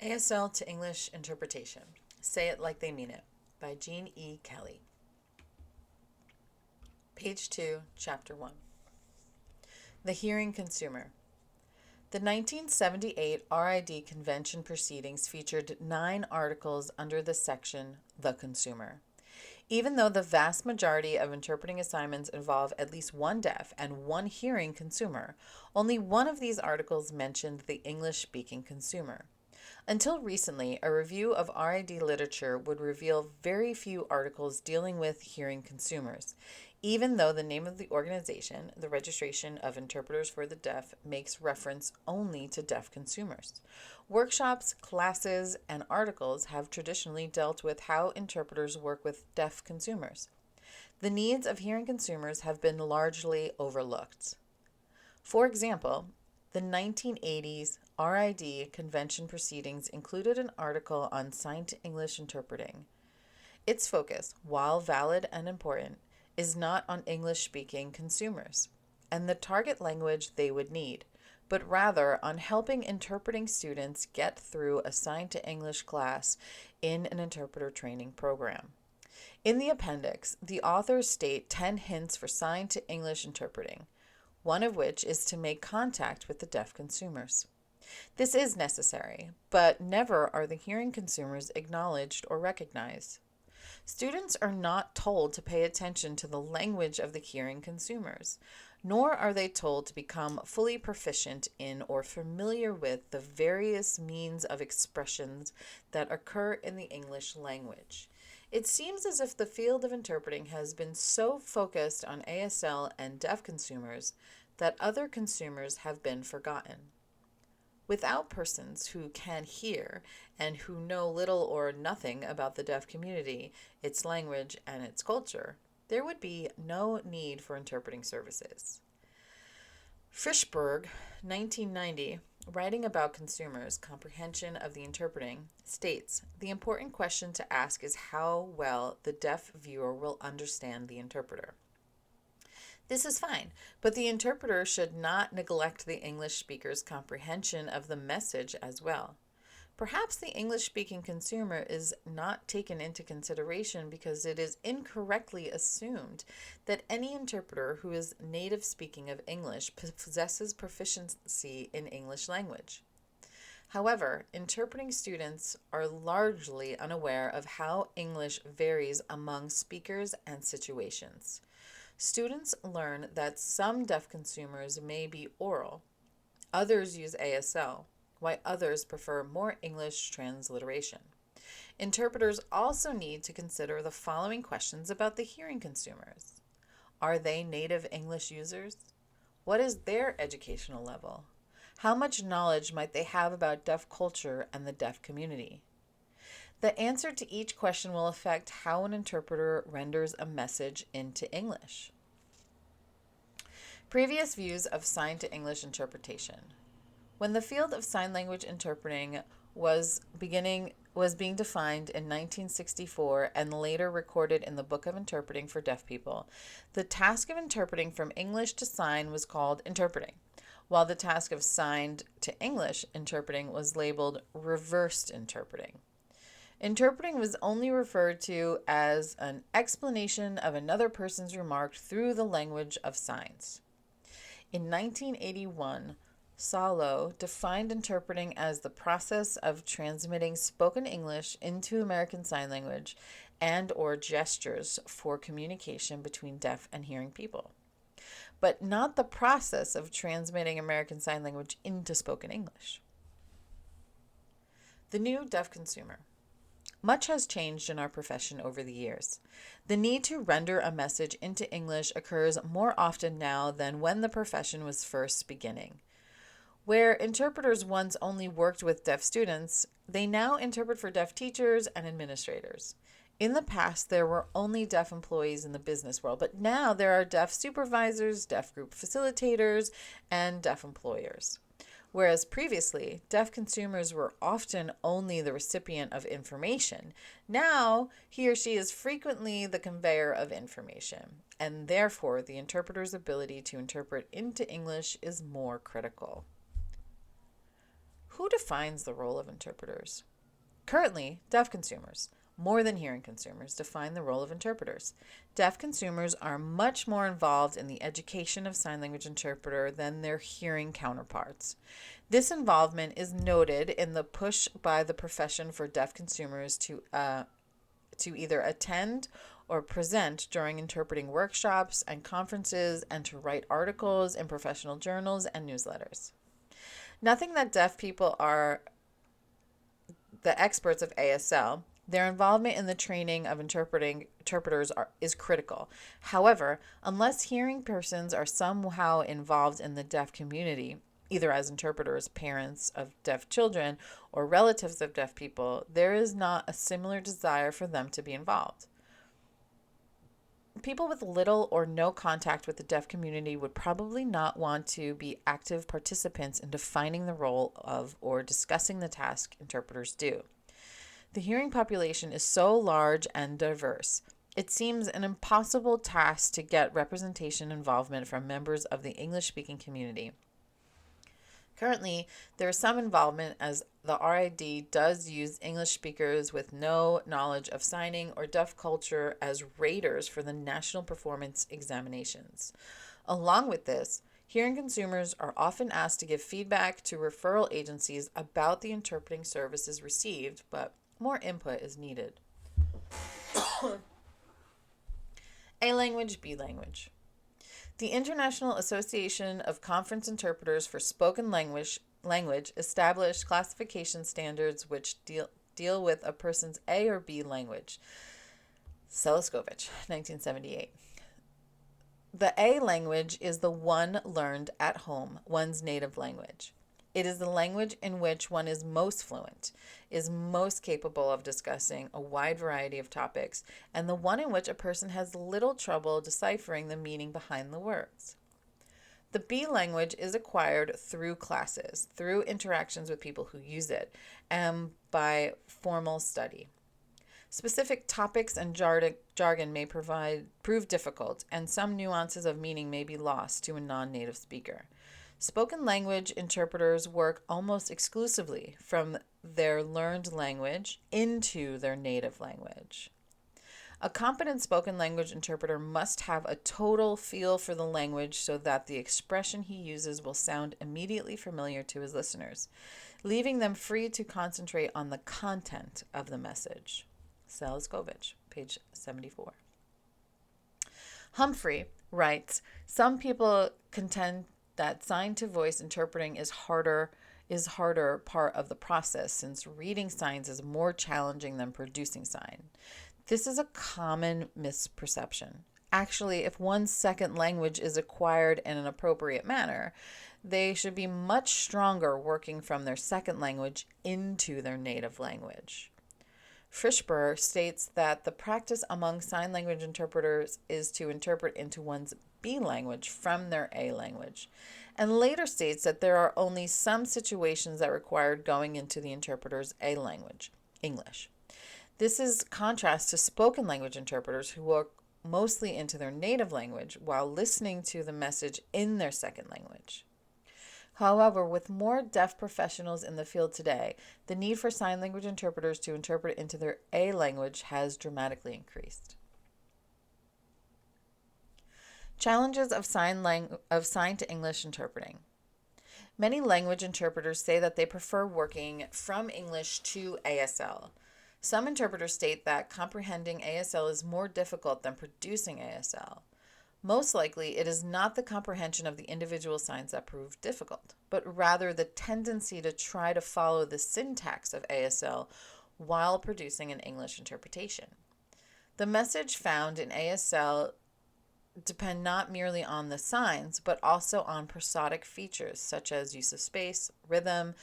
ASL to English Interpretation. Say It Like They Mean It by Jean E. Kelly. Page 2, Chapter 1. The Hearing Consumer. The 1978 RID Convention proceedings featured 9 articles under the section The Consumer. Even though the vast majority of interpreting assignments involve at least one deaf and one hearing consumer, only one of these articles mentioned the English-speaking consumer. Until recently, a review of RID literature would reveal very few articles dealing with hearing consumers, even though the name of the organization, the Registration of Interpreters for the Deaf, makes reference only to deaf consumers. Workshops, classes, and articles have traditionally dealt with how interpreters work with deaf consumers. The needs of hearing consumers have been largely overlooked. For example, the 1980s RID convention proceedings included an article on sign-to-English interpreting. Its focus, while valid and important, is not on English-speaking consumers and the target language they would need, but rather on helping interpreting students get through a sign-to-English class in an interpreter training program. In the appendix, the authors state 10 hints for sign-to-English interpreting, one of which is to make contact with the deaf consumers. This is necessary, but never are the hearing consumers acknowledged or recognized. Students are not told to pay attention to the language of the hearing consumers, nor are they told to become fully proficient in or familiar with the various means of expressions that occur in the English language. It seems as if the field of interpreting has been so focused on ASL and deaf consumers that other consumers have been forgotten. Without persons who can hear and who know little or nothing about the deaf community, its language, and its culture, there would be no need for interpreting services. Frischberg, 1990, writing about consumers' comprehension of the interpreting, states, "The important question to ask is how well the deaf viewer will understand the interpreter." This is fine, but the interpreter should not neglect the English speaker's comprehension of the message as well. Perhaps the English-speaking consumer is not taken into consideration because it is incorrectly assumed that any interpreter who is native speaking of English possesses proficiency in English language. However, interpreting students are largely unaware of how English varies among speakers and situations. Students learn that some deaf consumers may be oral, others use ASL, while others prefer more English transliteration. Interpreters also need to consider the following questions about the hearing consumers. Are they native English users? What is their educational level? How much knowledge might they have about deaf culture and the deaf community? The answer to each question will affect how an interpreter renders a message into English. Previous views of sign-to-English interpretation. When the field of sign language interpreting was being defined in 1964 and later recorded in the Book of Interpreting for Deaf People, the task of interpreting from English to sign was called interpreting, while the task of signed to English interpreting was labeled reversed interpreting. Interpreting was only referred to as an explanation of another person's remark through the language of signs. In 1981, Salo defined interpreting as the process of transmitting spoken English into American Sign Language and or gestures for communication between deaf and hearing people, but not the process of transmitting American Sign Language into spoken English. The new deaf consumer. Much has changed in our profession over the years. The need to render a message into English occurs more often now than when the profession was first beginning. Where interpreters once only worked with deaf students, they now interpret for deaf teachers and administrators. In the past, there were only deaf employees in the business world, but now there are deaf supervisors, deaf group facilitators, and deaf employers. Whereas previously, deaf consumers were often only the recipient of information, now he or she is frequently the conveyor of information, and therefore the interpreter's ability to interpret into English is more critical. Who defines the role of interpreters? Currently, deaf consumers, more than hearing consumers, define the role of interpreters. Deaf consumers are much more involved in the education of sign language interpreter than their hearing counterparts. This involvement is noted in the push by the profession for deaf consumers to either attend or present during interpreting workshops and conferences and to write articles in professional journals and newsletters. Nothing that deaf people are the experts of ASL, their involvement in the training of interpreters is critical. However, unless hearing persons are somehow involved in the deaf community, either as interpreters, parents of deaf children, or relatives of deaf people, there is not a similar desire for them to be involved. People with little or no contact with the deaf community would probably not want to be active participants in defining the role of or discussing the task interpreters do. The hearing population is so large and diverse. It seems an impossible task to get representation involvement from members of the English-speaking community. Currently, there is some involvement as the RID does use English speakers with no knowledge of signing or deaf culture as raters for the national performance examinations. Along with this, hearing consumers are often asked to give feedback to referral agencies about the interpreting services received, but more input is needed. A language, B language. The International Association of Conference Interpreters for Spoken Language established classification standards which deal with a person's A or B language. Seleskovich, 1978. The A language is the one learned at home, one's native language. It is the language in which one is most fluent, is most capable of discussing a wide variety of topics, and the one in which a person has little trouble deciphering the meaning behind the words. The B language is acquired through classes, through interactions with people who use it, and by formal study. Specific topics and jargon may prove difficult, and some nuances of meaning may be lost to a non-native speaker. Spoken language interpreters work almost exclusively from their learned language into their native language. A competent spoken language interpreter must have a total feel for the language so that the expression he uses will sound immediately familiar to his listeners, leaving them free to concentrate on the content of the message. Seleskovich, page 74. Humphrey writes, some people contend that sign-to-voice interpreting is harder part of the process, since reading signs is more challenging than producing sign. This is a common misperception. Actually, if one's second language is acquired in an appropriate manner, they should be much stronger working from their second language into their native language. Frischberg states that the practice among sign language interpreters is to interpret into one's B language from their A language, and later states that there are only some situations that require going into the interpreter's A language, English. This is contrast to spoken language interpreters who work mostly into their native language while listening to the message in their second language. However, with more deaf professionals in the field today, the need for sign language interpreters to interpret into their A language has dramatically increased. Challenges of sign to English interpreting. Many language interpreters say that they prefer working from English to ASL. Some interpreters state that comprehending ASL is more difficult than producing ASL. Most likely, it is not the comprehension of the individual signs that prove difficult, but rather the tendency to try to follow the syntax of ASL while producing an English interpretation. The message found in ASL depend not merely on the signs, but also on prosodic features such as use of space, rhythm,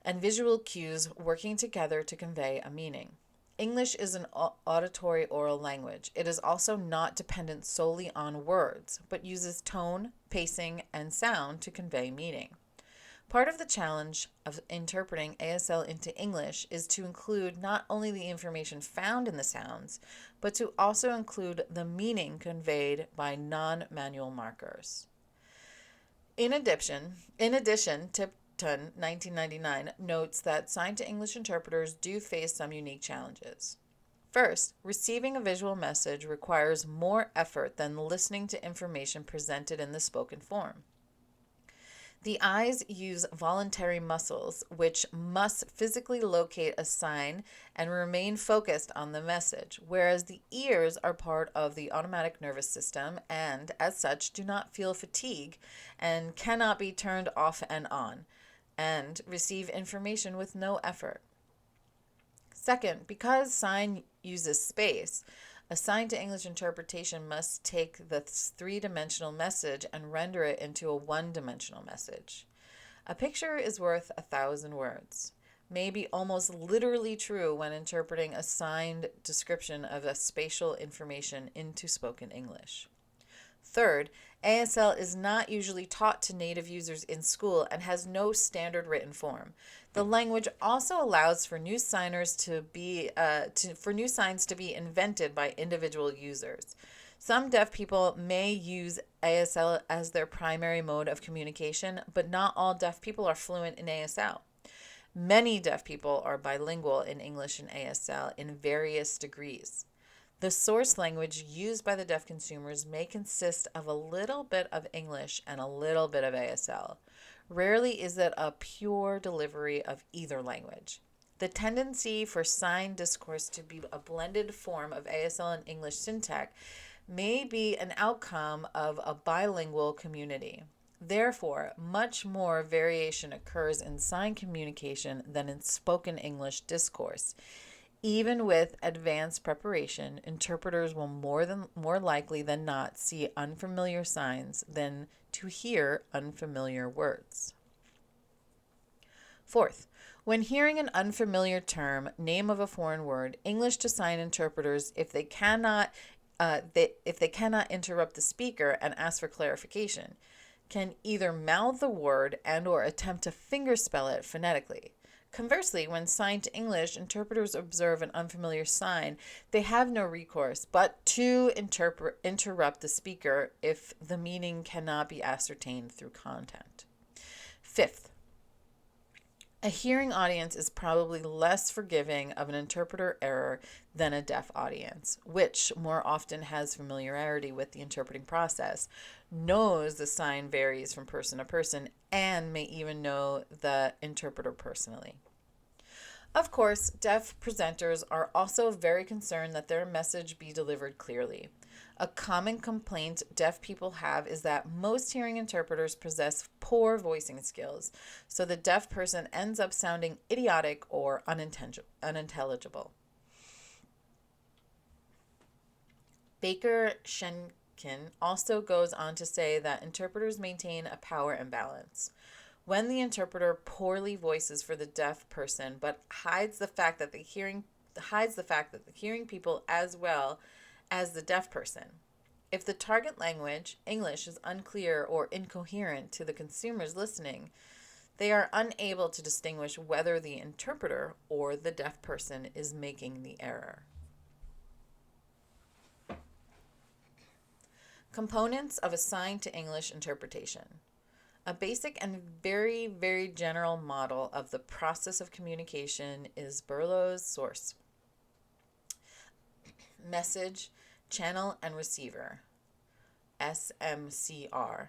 and visual cues working together to convey a meaning. English is an auditory oral language. It is also not dependent solely on words, but uses tone, pacing, and sound to convey meaning. Part of the challenge of interpreting ASL into English is to include not only the information found in the sounds, but to also include the meaning conveyed by non-manual markers. In addition, Upton, 1999, notes that sign-to-English interpreters do face some unique challenges. First, receiving a visual message requires more effort than listening to information presented in the spoken form. The eyes use voluntary muscles, which must physically locate a sign and remain focused on the message, whereas the ears are part of the autonomic nervous system and, as such, do not feel fatigue and cannot be turned off and on, and receive information with no effort. Second, because sign uses space, a sign-to-English interpretation must take the three-dimensional message and render it into a one-dimensional message. A picture is worth 1,000 words may be almost literally true when interpreting a signed description of a spatial information into spoken English. Third, ASL is not usually taught to native users in school and has no standard written form. The language also allows for new signs to be invented by individual users. Some deaf people may use ASL as their primary mode of communication, but not all deaf people are fluent in ASL. Many deaf people are bilingual in English and ASL in various degrees. The source language used by the deaf consumers may consist of a little bit of English and a little bit of ASL. Rarely is it a pure delivery of either language. The tendency for sign discourse to be a blended form of ASL and English syntax may be an outcome of a bilingual community. Therefore, much more variation occurs in sign communication than in spoken English discourse. Even with advanced preparation, interpreters will more likely than not see unfamiliar signs than to hear unfamiliar words. Fourth, when hearing an unfamiliar term, name of a foreign word, English to sign interpreters, if they cannot interrupt the speaker and ask for clarification, can either mouth the word and/or attempt to fingerspell it phonetically. Conversely, when signed to English, interpreters observe an unfamiliar sign, they have no recourse but to interrupt the speaker if the meaning cannot be ascertained through content. Fifth, a hearing audience is probably less forgiving of an interpreter error than a deaf audience, which more often has familiarity with the interpreting process, knows the sign varies from person to person, and may even know the interpreter personally. Of course, deaf presenters are also very concerned that their message be delivered clearly. A common complaint deaf people have is that most hearing interpreters possess poor voicing skills, so the deaf person ends up sounding idiotic or unintelligible. Baker Schenken also goes on to say that interpreters maintain a power imbalance. When the interpreter poorly voices for the deaf person but hides the fact that the hearing people as well as the deaf person. If the target language, English, is unclear or incoherent to the consumers listening, they are unable to distinguish whether the interpreter or the deaf person is making the error. Components of a sign-to-English interpretation. A basic and very, very general model of the process of communication is Berlow's source, message, channel, and receiver, SMCR,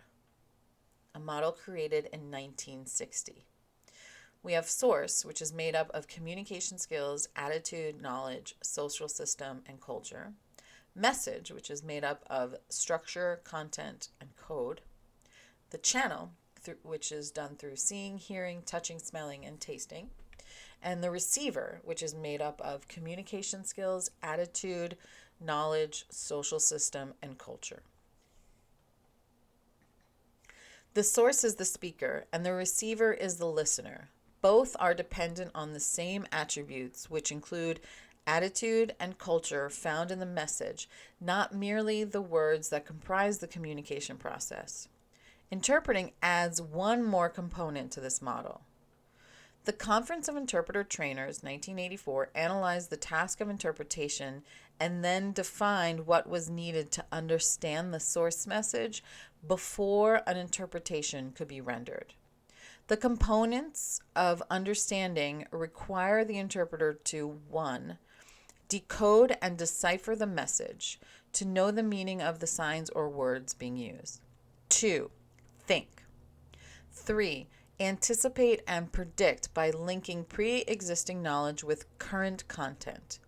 a model created in 1960. We have source, which is made up of communication skills, attitude, knowledge, social system, and culture. Message, which is made up of structure, content, and code. The channel, which is done through seeing, hearing, touching, smelling, and tasting. And the receiver, which is made up of communication skills, attitude, knowledge, social system, and culture. The source is the speaker, and the receiver is the listener. Both are dependent on the same attributes, which include attitude and culture found in the message, not merely the words that comprise the communication process. Interpreting adds one more component to this model. The Conference of Interpreter Trainers, 1984, analyzed the task of interpretation and then defined what was needed to understand the source message before an interpretation could be rendered. The components of understanding require the interpreter to 1. Decode and decipher the message, to know the meaning of the signs or words being used. 2. Think. 3. Anticipate and predict by linking pre-existing knowledge with current content.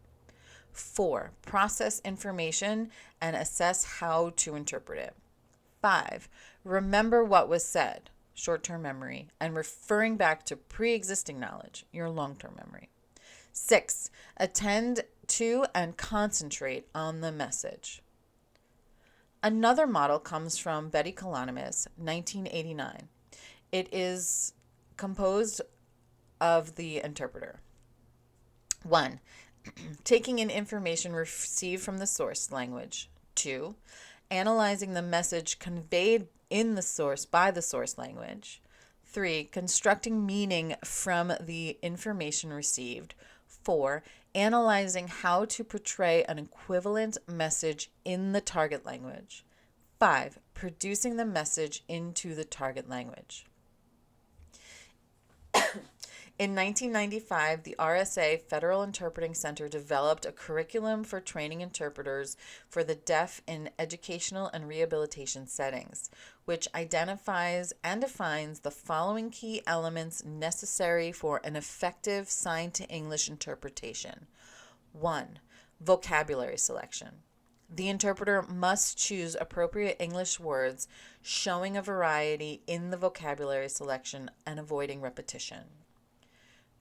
4. Process information and assess how to interpret it. 5. Remember what was said, short-term memory, and referring back to pre-existing knowledge, your long-term memory. 6. Attend to and concentrate on the message. Another model comes from Betty Kalonymus, 1989. It is composed of the interpreter. 1. Taking in information received from the source language. 2. Analyzing the message conveyed in the source by the source language. 3. Constructing meaning from the information received. 4. Analyzing how to portray an equivalent message in the target language. 5. Producing the message into the target language. In 1995, the RSA Federal Interpreting Center developed a curriculum for training interpreters for the deaf in educational and rehabilitation settings, which identifies and defines the following key elements necessary for an effective sign-to-English interpretation. 1. Vocabulary selection. The interpreter must choose appropriate English words, showing a variety in the vocabulary selection and avoiding repetition.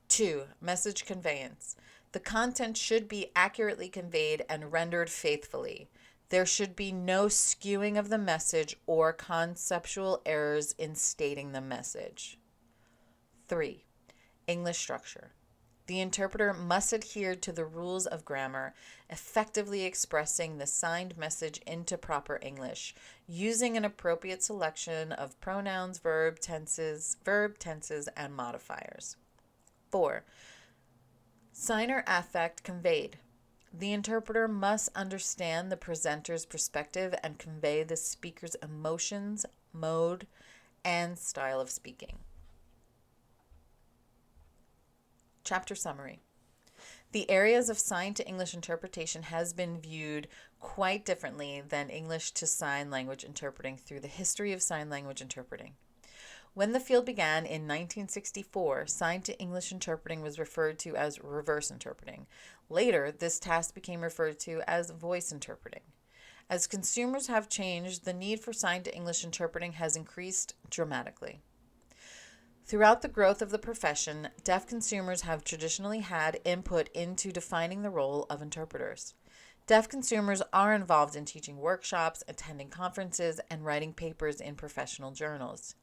2. Message conveyance. The content should be accurately conveyed and rendered faithfully. There should be no skewing of the message or conceptual errors in stating the message. 3. English structure. The interpreter must adhere to the rules of grammar, effectively expressing the signed message into proper English, using an appropriate selection of pronouns, verb tenses, and modifiers. 4. Signer affect conveyed. The interpreter must understand the presenter's perspective and convey the speaker's emotions, mode, and style of speaking. Chapter summary. The areas of sign to English interpretation has been viewed quite differently than English to sign language interpreting through the history of sign language interpreting. When the field began in 1964, sign to English interpreting was referred to as reverse interpreting. Later, this task became referred to as voice interpreting. As consumers have changed, the need for sign to English interpreting has increased dramatically. Throughout the growth of the profession, deaf consumers have traditionally had input into defining the role of interpreters. Deaf consumers are involved in teaching workshops, attending conferences, and writing papers in professional journals.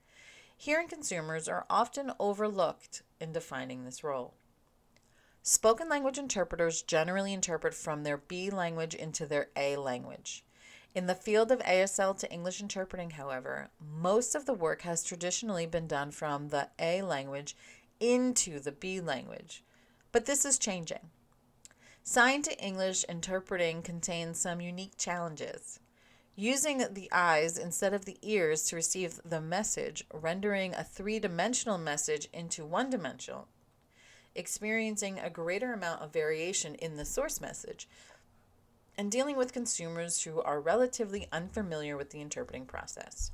Hearing consumers are often overlooked in defining this role. Spoken language interpreters generally interpret from their B language into their A language. In the field of ASL to English interpreting, however, most of the work has traditionally been done from the A language into the B language, but this is changing. Sign to English interpreting contains some unique challenges. Using the eyes instead of the ears to receive the message, rendering a three-dimensional message into one-dimensional, experiencing a greater amount of variation in the source message, and dealing with consumers who are relatively unfamiliar with the interpreting process.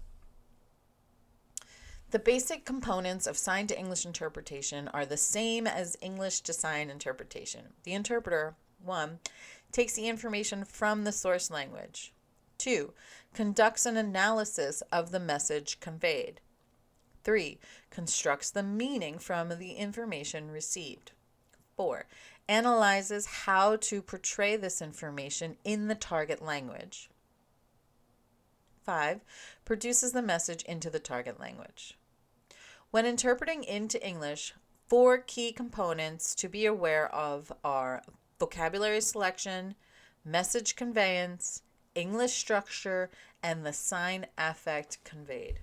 The basic components of sign to English interpretation are the same as English to sign interpretation. The interpreter, 1, takes the information from the source language. 2. Conducts an analysis of the message conveyed. 3. Constructs the meaning from the information received. 4. Analyzes how to portray this information in the target language. 5. Produces the message into the target language. When interpreting into English, 4 key components to be aware of are vocabulary selection, message conveyance, English structure, and the sign affect conveyed.